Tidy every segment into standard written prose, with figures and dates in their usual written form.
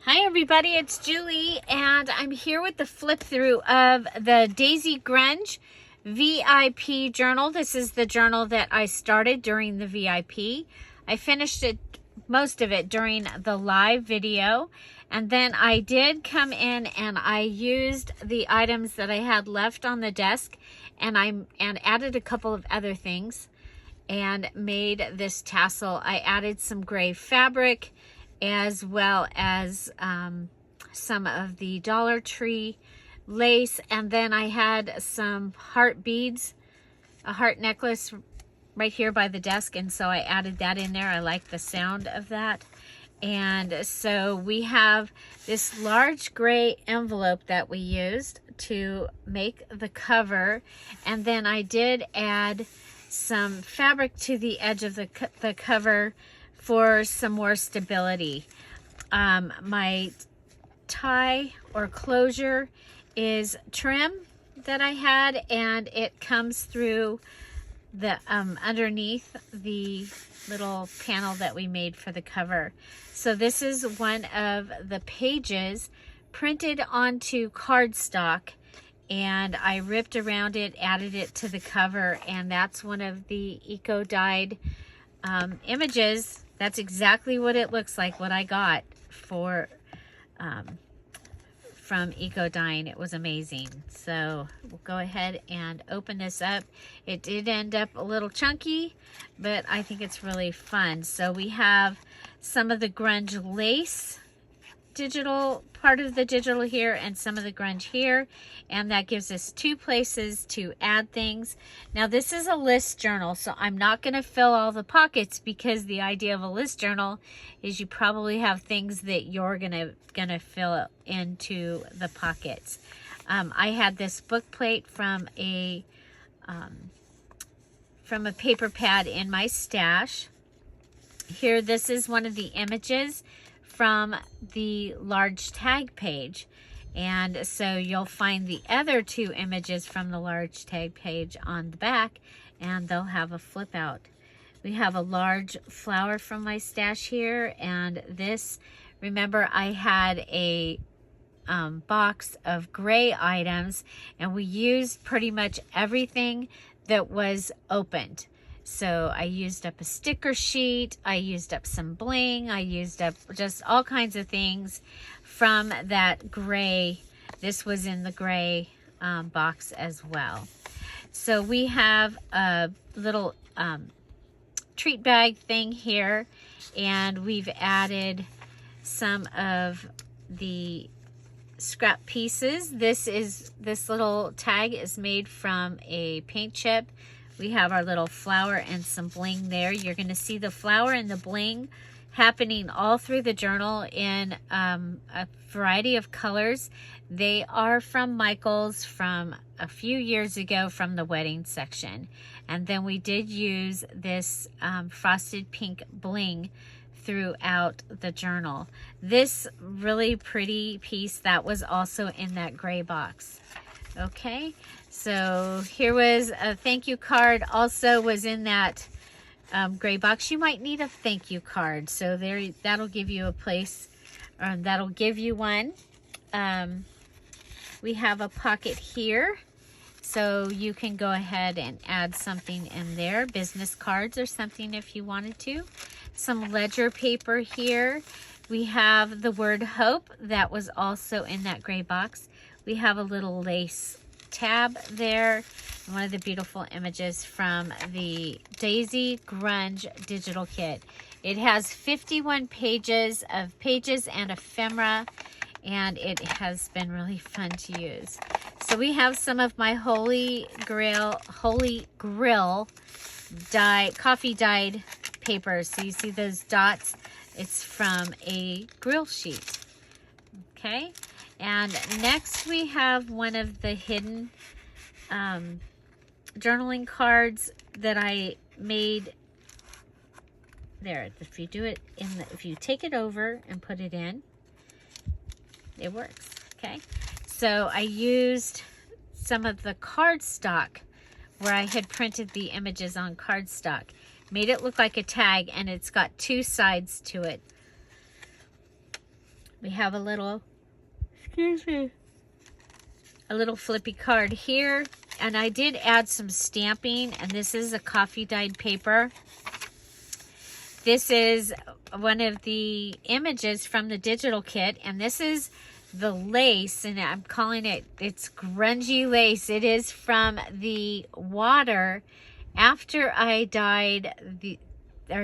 Hi everybody, it's Julie and I'm here with the flip through of the Daisy Grunge VIP journal. This is the journal that I started during the VIP. I finished it, most of it, during the live video, and then I did come in and I used the items that I had left on the desk and added a couple of other things and made this tassel. I added some gray fabric as well as some of the Dollar Tree lace, and then I had some heart beads, a heart necklace right here by the desk, and so I added that in there. I like the sound of that. And so we have this large gray envelope that we used to make the cover, and then I did add some fabric to the edge of the cover for some more stability. My tie or closure is trim that I had, and it comes through the underneath the little panel that we made for the cover. So this is one of the pages printed onto cardstock, and I ripped around it, added it to the cover, and that's one of the eco-dyed images. That's exactly what it looks like, what I got for from Eco Dyeing. It was amazing. So we'll go ahead and open this up. It did end up a little chunky, but I think it's really fun. So we have some of the grunge lace digital, part of the digital here, and some of the grunge here, and that gives us two places to add things. Now this is a list journal, so I'm not going to fill all the pockets, because the idea of a list journal is you probably have things that you're gonna fill into the pockets. I had this book plate from a paper pad in my stash. Here, this is one of the images from the large tag page, and so you'll find the other two images from the large tag page on the back, and they'll have a flip out. We have a large flower from my stash here, and this, remember, I had a box of gray items, and we used pretty much everything that was opened. So I used up a sticker sheet, I used up some bling, I used up just all kinds of things from that gray. This was in the gray box as well. So we have a little treat bag thing here, and we've added some of the scrap pieces. This little tag is made from a paint chip. We have our little flower and some bling there. You're going to see the flower and the bling happening all through the journal in a variety of colors. They are from Michael's from a few years ago from the wedding section. And then we did use this frosted pink bling throughout the journal. This really pretty piece, that was also in that gray box. Okay, so here was a thank you card, also was in that gray box. You might need a thank you card, so there, that'll give you a place, that'll give you one. We have a pocket here, so you can go ahead and add something in there, business cards or something if you wanted to. Some ledger paper here. We have the word hope, that was also in that gray box. We have a little lace tab there, one of the beautiful images from the Daisy Grunge digital kit. It has 51 pages of pages and ephemera, and it has been really fun to use. So we have some of my Holy Grail coffee dyed papers. So you see those dots, it's from a grill sheet. Okay, and next we have one of the hidden journaling cards that I made there. If you do it if you take it over and put it in, it works. Okay, so I used some of the cardstock where I had printed the images on cardstock, made it look like a tag, and it's got two sides to it. We have a little, excuse me, a little flippy card here. And I did add some stamping, and this is a coffee dyed paper. This is one of the images from the digital kit, and this is the lace, and I'm calling it, it's grungy lace. It is from the water after I dyed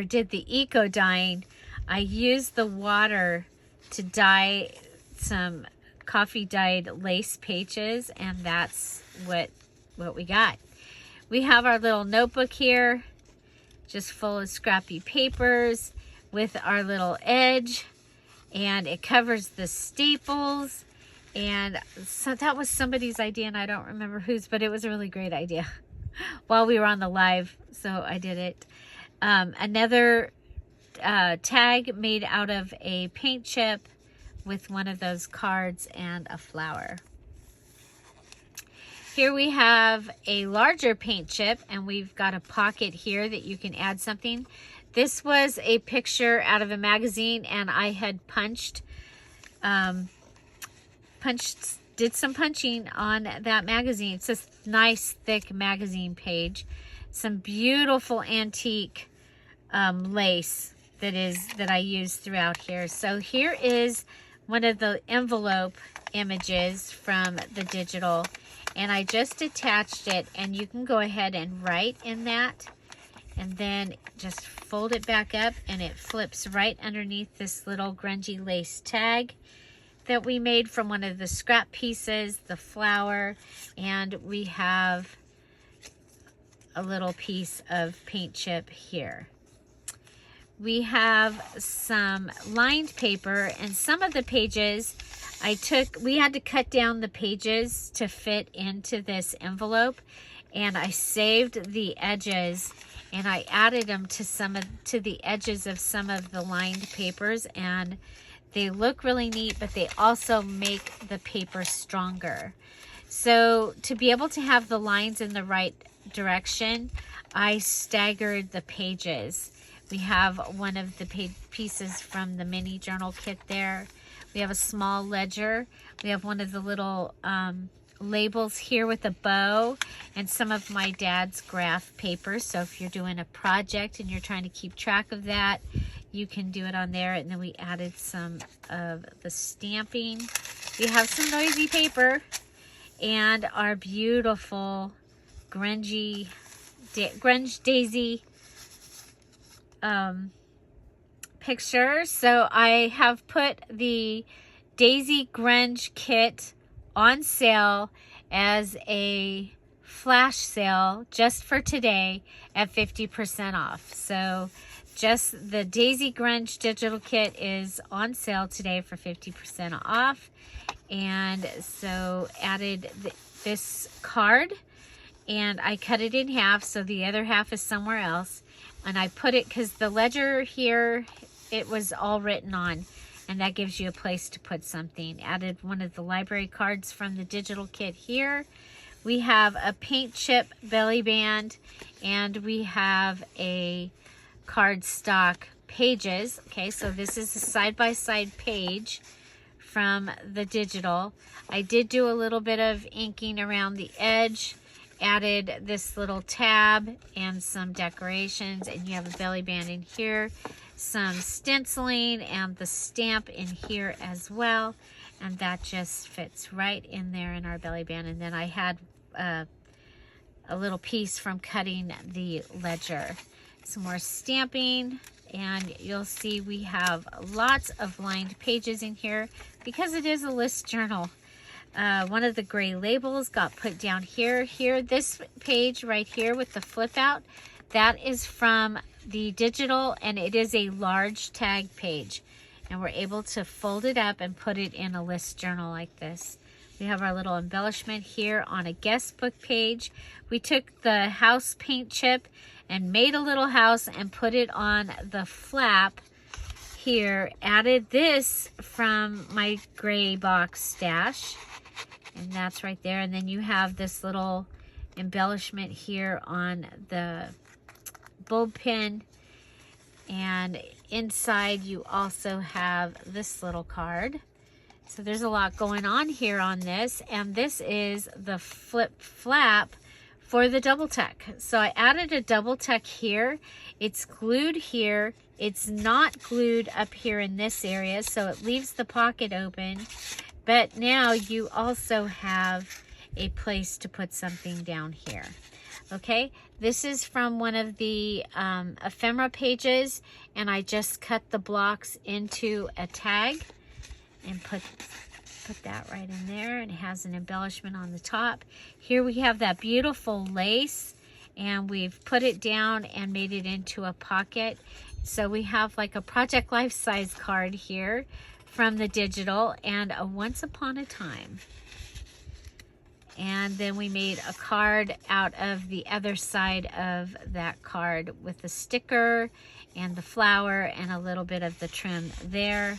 did the eco dyeing. I used the water to dye some coffee dyed lace pages, and that's what we got. We have our little notebook here, just full of scrappy papers with our little edge, and it covers the staples. And so that was somebody's idea, and I don't remember whose, but it was a really great idea while we were on the live, so I did it. Another tag made out of a paint chip with one of those cards and a flower. Here we have a larger paint chip, and we've got a pocket here that you can add something. This was a picture out of a magazine, and I had did some punching on that magazine. It's this nice thick magazine page. Some beautiful antique lace that I use throughout here. So here is one of the envelope images from the digital, and I just attached it, and you can go ahead and write in that, and then just fold it back up, and it flips right underneath this little grungy lace tag that we made from one of the scrap pieces, the flower, and we have a little piece of paint chip here. We have some lined paper, and some of the pages we had to cut down the pages to fit into this envelope, and I saved the edges, and I added them to the edges of some of the lined papers, and they look really neat, but they also make the paper stronger. So to be able to have the lines in the right direction, I staggered the pages. We have one of the pieces from the mini journal kit there. We have a small ledger. We have one of the little labels here with a bow, and some of my dad's graph papers. So if you're doing a project and you're trying to keep track of that, you can do it on there. And then we added some of the stamping. We have some noisy paper and our beautiful Grunge daisy picture. So I have put the Daisy Grunge kit on sale as a flash sale just for today at 50% off. So just the Daisy Grunge digital kit is on sale today for 50% off. And so added this card, and I cut it in half, so the other half is somewhere else. And I put it, because the ledger here, it was all written on, and that gives you a place to put something. Added one of the library cards from the digital kit here. We have a paint chip belly band, and we have a cardstock pages. Okay, so this is a side-by-side page from the digital. I did do a little bit of inking around the edge, added this little tab and some decorations, and you have a belly band in here, some stenciling, and the stamp in here as well, and that just fits right in there in our belly band. And then I had a little piece from cutting the ledger. Some more stamping, and you'll see we have lots of lined pages in here because it is a list journal. One of the gray labels got put down here. This page right here with the flip out, that is from the digital, and it is a large tag page. And we're able to fold it up and put it in a list journal like this. We have our little embellishment here on a guest book page. We took the house paint chip and made a little house and put it on the flap here. Added this from my gray box stash, and that's right there. And then you have this little embellishment here on the bulb pin. And inside you also have this little card. So there's a lot going on here on this, and this is the flip flap for the double tuck. So I added a double tuck here. It's glued here. It's not glued up here in this area, so it leaves the pocket open. But now you also have a place to put something down here. Okay, this is from one of the ephemera pages, and I just cut the blocks into a tag and put that right in there, and it has an embellishment on the top. Here we have that beautiful lace, and we've put it down and made it into a pocket. So we have like a Project Life size card here from the digital, and a Once Upon a Time. And then we made a card out of the other side of that card with the sticker and the flower and a little bit of the trim there.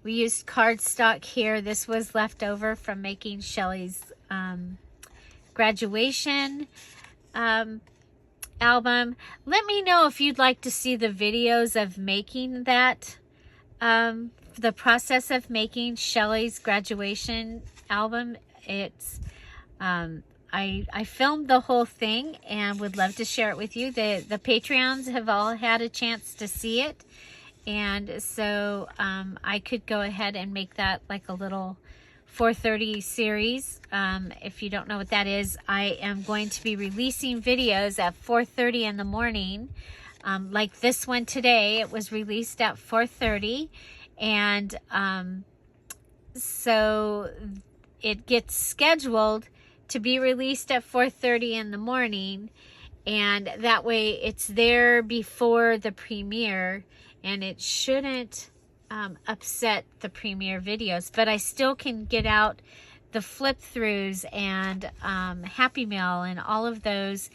We used cardstock here. This was left over from making Shelly's graduation album. Let me know if you'd like to see the videos of making that, the process of making Shelly's graduation album. It's I filmed the whole thing and would love to share it with you. The Patreons have all had a chance to see it, and so I could go ahead and make that like a little 4:30 series. If you don't know what that is, I am going to be releasing videos at 4:30 in the morning, like this one today. It was released at 4:30, and so it gets scheduled to be released at 4:30 in the morning, and that way it's there before the premiere, and it shouldn't upset the premiere videos, but I still can get out the flip throughs and Happy Mail and all of those,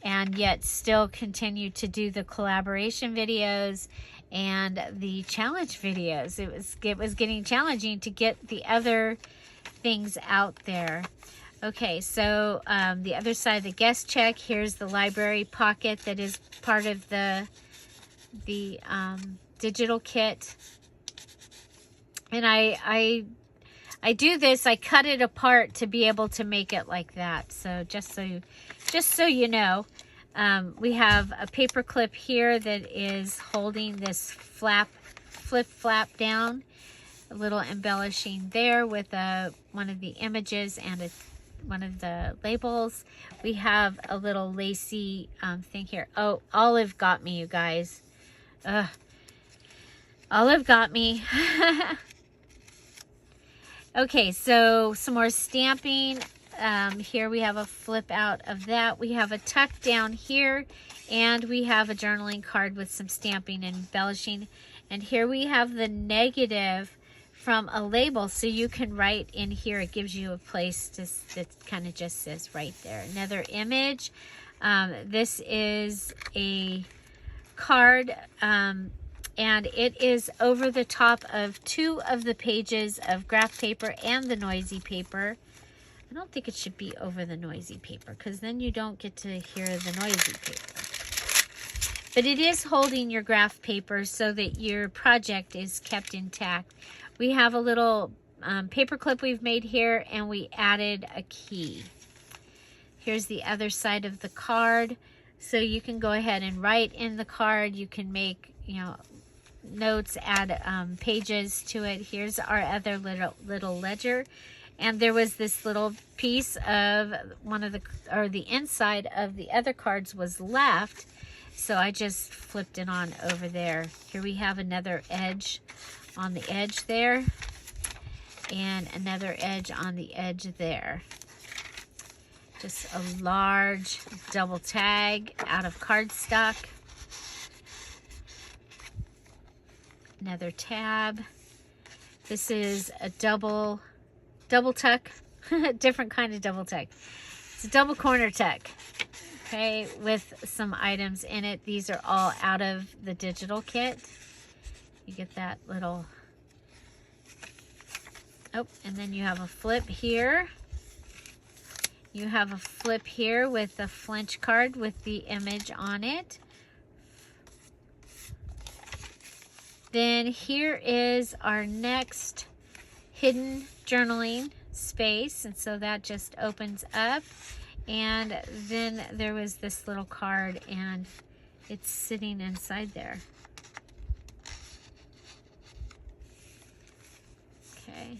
and yet still continue to do the collaboration videos and the challenge videos. It was getting challenging to get the other things out there. Okay, so the other side of the guest check, here's the library pocket that is part of the digital kit. And I do this, I cut it apart to be able to make it like that. So just so you know, we have a paper clip here that is holding this flip flap down, a little embellishing there with one of the images and one of the labels. We have a little lacy thing here. Oh, Olive got me, you guys. Olive got me. Okay, so some more stamping. Here we have a flip out of that. We have a tuck down here, and we have a journaling card with some stamping and embellishing. And here we have the negative from a label, so you can write in here. It gives you a place that kind of just says right there. Another image. This is a card, and it is over the top of 2 of the pages of graph paper and the noisy paper. I don't think it should be over the noisy paper, because then you don't get to hear the noisy paper. But it is holding your graph paper so that your project is kept intact. We have a little paper clip we've made here, and we added a key. Here's the other side of the card. So you can go ahead and write in the card. You can make, notes, add pages to it. Here's our other little ledger. And there was this little piece of the inside of the other cards was left. So I just flipped it on over there. Here we have another edge on the edge there, and another edge on the edge there. Just a large double tag out of cardstock. Another tab. This is a double tuck, different kind of double tuck. It's a double corner tuck, okay, with some items in it. These are all out of the digital kit. You get that little, and then you have a flip here. You have a flip here with a flinch card with the image on it Then here is our next hidden journaling space, and so that just opens up. And then there was this little card, and it's sitting inside there. Okay.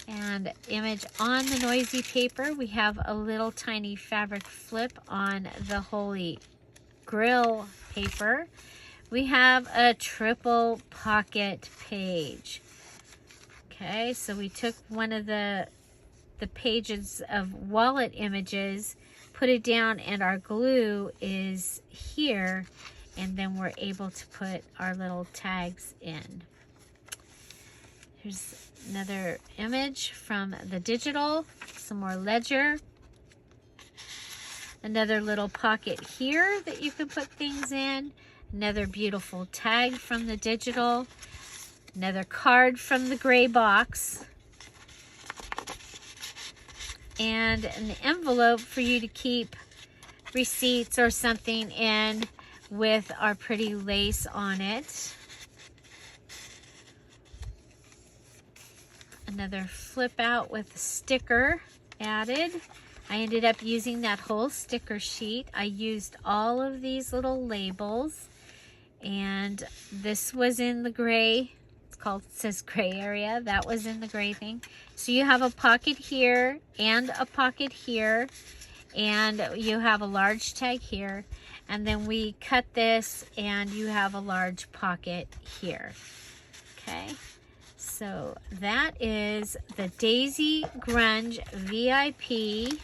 And image on the noisy paper. We have a little tiny fabric flip on the Holy Grail paper. We have a triple pocket page. Okay, so we took one of the pages of wallet images, put it down, and our glue is here, and then we're able to put our little tags in. Here's another image from the digital, some more ledger. Another little pocket here that you can put things in. Another beautiful tag from the digital. Another card from the gray box. And an envelope for you to keep receipts or something in with our pretty lace on it. Another flip out with a sticker added. I ended up using that whole sticker sheet. I used all of these little labels, and this was in the gray. It says gray area. That was in the gray thing. So you have a pocket here and a pocket here, and you have a large tag here, and then we cut this and you have a large pocket here. Okay, so that is the Daisy Grunge VIP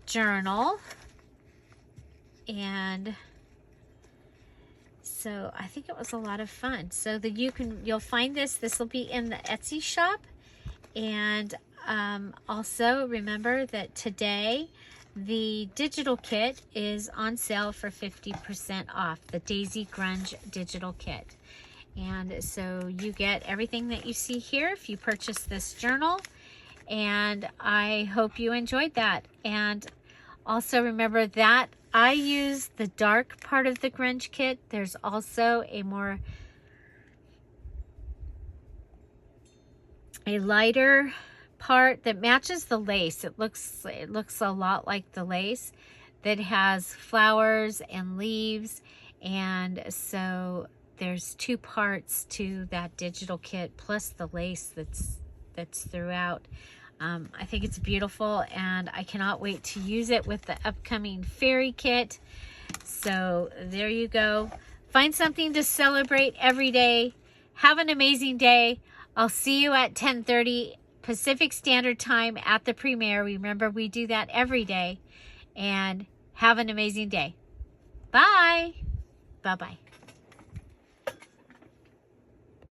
journal. And so I think it was a lot of fun. So that you'll find this will be in the Etsy shop. And also remember that today the digital kit is on sale for 50% off, the Daisy Grunge digital kit. And so you get everything that you see here if you purchase this journal. And I hope you enjoyed that. And also remember that I use the dark part of the Grunge kit. There's also a lighter part that matches the lace. It looks a lot like the lace that has flowers and leaves. And so there's two parts to that digital kit plus the lace that's throughout. I think it's beautiful, and I cannot wait to use it with the upcoming fairy kit. So there you go. Find something to celebrate every day. Have an amazing day. I'll see you at 10:30 Pacific Standard Time at the premiere. Remember, we do that every day. And have an amazing day. Bye. Bye-bye.